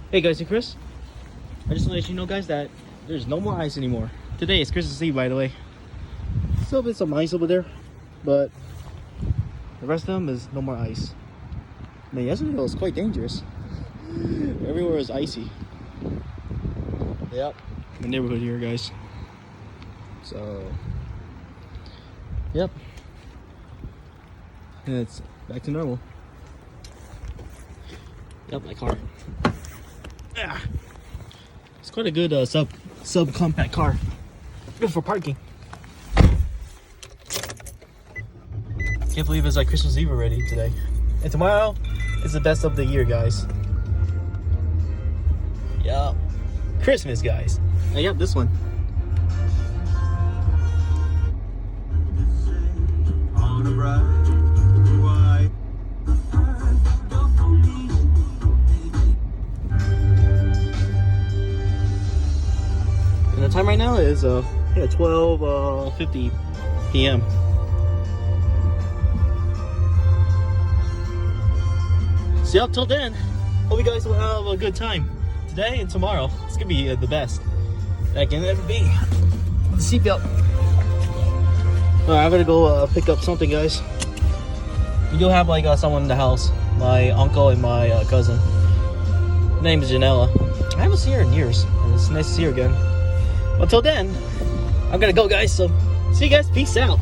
Hey guys, it's Chris. I just want to let you know, guys, that there's no more ice anymore. Today is Christmas Eve, by the way. Still been some ice over there, but the rest of them is no more ice. Man, yesterday was quite dangerous. Everywhere was icy. Yep, the neighborhood here, guys. So, yep, and it's back to normal. Yep, my car. Yeah, it's quite a good subcompact car. Good for parking. Can't believe it's like Christmas Eve already today, and tomorrow is the best of the year, guys. Yep, Christmas, guys. And yep, this one. And the time right now is 12:50 p.m. So up till then, hope you guys will have a good time today and tomorrow. It's gonna be the best that can ever be. The seatbelt. Alright, I'm gonna go pick up something, guys. We do have like someone in the house, my uncle and my cousin. Her name is Janella. I haven't seen her in years. It's nice to see her again. Until then, I'm gonna go, guys. So see you guys. Peace out.